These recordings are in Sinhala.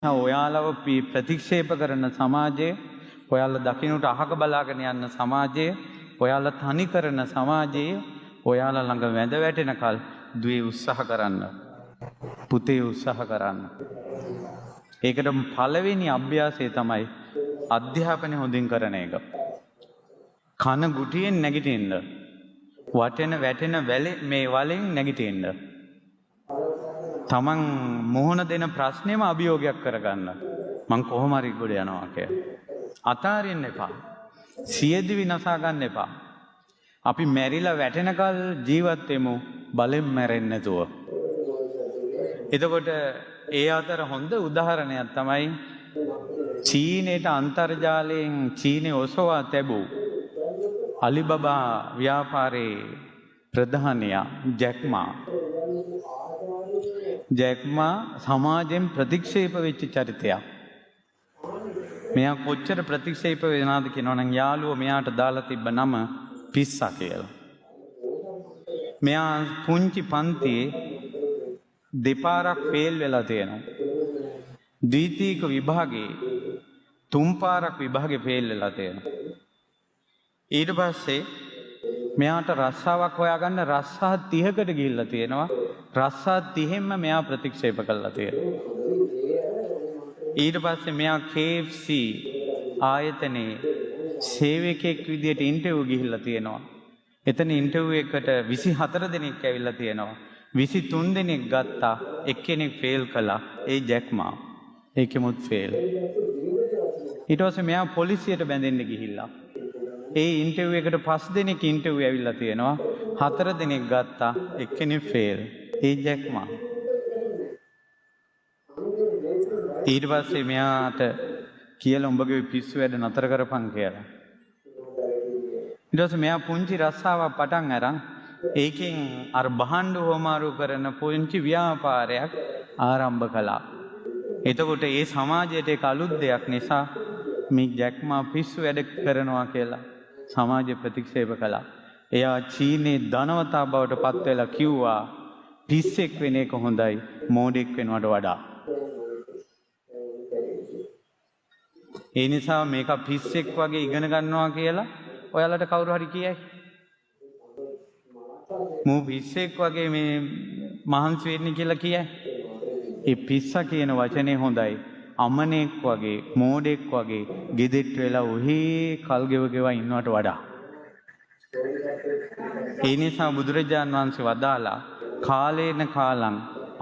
ඔයාලව ප්‍රතික්ෂේප කරන සමාජයේ, ඔයාලා දකින්නට අහක බලාගෙන යන සමාජයේ, ඔයාලා තනි කරන සමාජයේ ඔයාලා ළඟ වැඳ වැටෙනකල් දුවේ උත්සාහ කරන්න. පුතේ උත්සාහ කරන්න. ඒකට පළවෙනි අභ්‍යාසය තමයි අධ්‍යාපනය හොඳින් කරන එක. කන ගුටියෙන් නැගිටින්න. වටෙන වැටෙන මේ වලෙන් නැගිටින්න. තමන් මොහොන දෙන ප්‍රශ්නේම අභියෝගයක් කරගන්න. මං කොහොම හරි ගොඩ යනවා කියලා. අතාරින්න එපා. සියදිවි නසා ගන්න එපා. අපි මැරිලා වැටෙනකල් ජීවත් වෙමු බලෙන් මැරෙන්නේ නැතුව. එතකොට ඒ අතර හොඳ උදාහරණයක් තමයි චීනේට අන්තර්ජාලයෙන් චීනේ ඔසවා තැබූ අලිබබා ව්‍යාපාරේ ප්‍රධානියා ජැක්මා සමාජයෙන් ප්‍රතික්ෂේප වෙච්ච චරිතයක්. මෙයා කොච්චර ප්‍රතික්ෂේප වෙනවද කියනවනම් යාළුවෝ මෙයාට දාලා තිබ්බ නම පිස්සා කියලා. මෙයා පුංචි පන්තියේ දෙපාරක් ෆේල් වෙලා තියෙනවා. ද්විතීක විභාගේ 3 පාරක් විභාගේ ෆේල් වෙලා තියෙනවා. ඊට පස්සේ මෙයාට රස්සාවක් හොයාගන්න රස්සා 30කට ගිහිල්ලා තියෙනවා. රස්සා 30ෙන්ම මෙයා ප්‍රතික්ෂේප කළා තියෙනවා. ඊට පස්සේ මෙයා KFC ආයතනයේ සේවකයෙක් විදියට ඉන්ටර්විව් ගිහිල්ලා තියෙනවා. එතන ඉන්ටර්විව් එකට 24 දෙනෙක් ඇවිල්ලා තියෙනවා. 23 දෙනෙක් ගත්තා. එක්කෙනෙක් ෆේල් කළා. ඒ ජැක්මා. ඒකෙමුත් ෆේල්. ඊට පස්සේ මෙයා පොලිසියට බැඳෙන්න ගිහිල්ලා. ඒ ඉන්ටර්විව් එකට 5 දෙනෙක් ඉන්ටර්විව් ඇවිල්ලා තියෙනවා. 4 දෙනෙක් ගත්තා. එක්කෙනෙක් ෆේල්. ඒ ජැක්මා. ඊට පස්සේ මෙයාට කියලා උඹගේ පිස්සු වැඩ නතර කරපන් කියලා. ඊට පස්සේ මෙයා පුංචි රස්සාවක් පටන් අරන් ඒකෙන් අර බහඬු හොමාරු කරන පුංචි ව්‍යාපාරයක් ආරම්භ කළා. එතකොට ඒ සමාජයට ඒක අලුත් දෙයක් නිසා මේ ජැක්මා පිස්සු වැඩ කරනවා කියලා සමාජය ප්‍රතික්ෂේප කළා. එයා චීනේ ධනවතා බවට පත් වෙලා කිව්වා පිස්සෙක් වෙන එක හොඳයි මෝඩෙක් වෙනවට වඩා. ඒ නිසා මේක පිස්සෙක් වගේ ඉගෙන ගන්නවා කියලා ඔයාලට කවුරු හරි කියයි. මූ පිස්සෙක් වගේ මේ මහන්සි වෙන්නේ කියලා කියයි. ඒ පිස්සා කියන වචනේ හොඳයි. අමනෙක් වගේ මෝඩෙක් වගේ ගෙදෙට්ට වෙලා ඔහේ කල් ගෙව ඉන්නවට වඩා. ඒ නිසා බුදුරජාන් වහන්සේ වදාලා කාලේන කාලං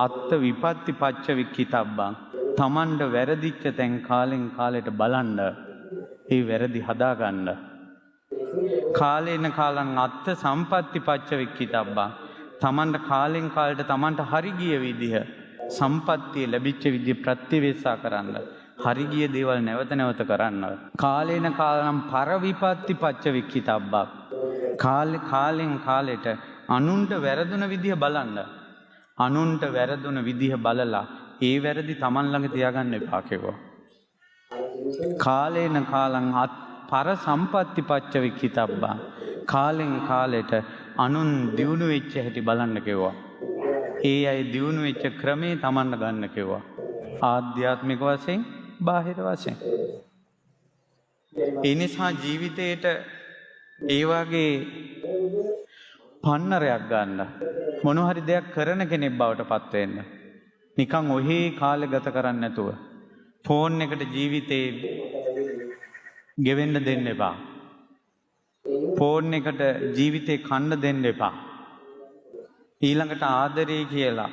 අත්ත විපත්ති පච්ච වික්කිතබ්බං. තමන්ට වැරදිච්ච තැන් කාලෙන් කාලෙට බලන්න. ඒ වැරදි හදාගන්න. කාලේන කාලං අත්ත සම්පත්ති පච්ච වික්කිතබ්බං. තමන්ට කාලෙන් කාලෙට තමන්ට හරි ගිය විදිහ සම්පත්තිය ලැබිච්ච විදිහ ප්‍රතිවේක්ෂා කරන්න. හරි ගිය දේවල් නැවත නැවත කරන්න. කාලේන කාලම් පරවිපත්ති පච්ච වික්කිතබ්බං. කාලෙන් කාලෙට අනුන්ට වැරදුන විදිහ බලන්න. අනුන්ට වැරදුන විදිහ බලලා ඒ වැරදි තමන් ළඟ තියාගන්න එපා කිව්වා. කාලේන කාලං පර සම්පත්ති පච්ච වික්කිතබ්බං. කාලෙන් කාලෙට අනුන් දියුණු වෙච්ච හැටි බලන්න කිව්වා. ඒ අය දියුණු වෙච්ච ක්‍රමේ තමන්න ගන්න කිව්වා. ආධ්‍යාත්මික වශයෙන් බාහිර වශයෙන්. ඒ නිසා ජීවිතේට ඒ වගේ පන්නරයක් ගන්න. මොන හරි දෙයක් කරන කෙනෙක් බවට පත් වෙන්න. නිකන් ඔහේ කාලය ගත කරන්නේ නැතුව ෆෝන් එකට ජීවිතේ ගෙවෙන්න දෙන්න එපා. ෆෝන් එකට ජීවිතේ කන්න දෙන්න එපා. ඊළඟට ආදරේ කියලා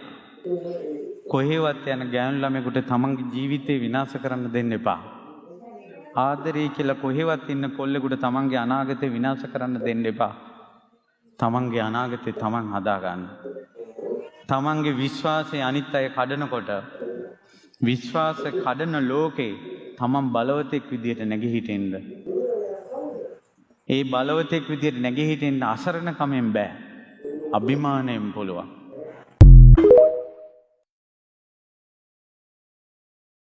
කොහෙවත් යන ගෑනු ළමයෙකුට තමන්ගේ ජීවිතේ විනාශ කරන්න දෙන්න එපා. ආදරේ කියලා කොහෙවත් ඉන්න කොල්ලෙකුට තමන්ගේ අනාගතේ විනාශ කරන්න දෙන්න එපා. තමන්ගේ අනාගතේ තමන් හදාගන්න. තමන්ගේ විශ්වාසය අනිත් අය කඩනකොට විශ්වාස කඩන ලෝකේ තමන් බලවතෙක් විදියට නැගී හිටින්න. ඒ බලවතෙක් විදියට නැගී හිටින්න අසරණ කමෙන් බෑ. අභිමාණයෙන් පුළුවන්.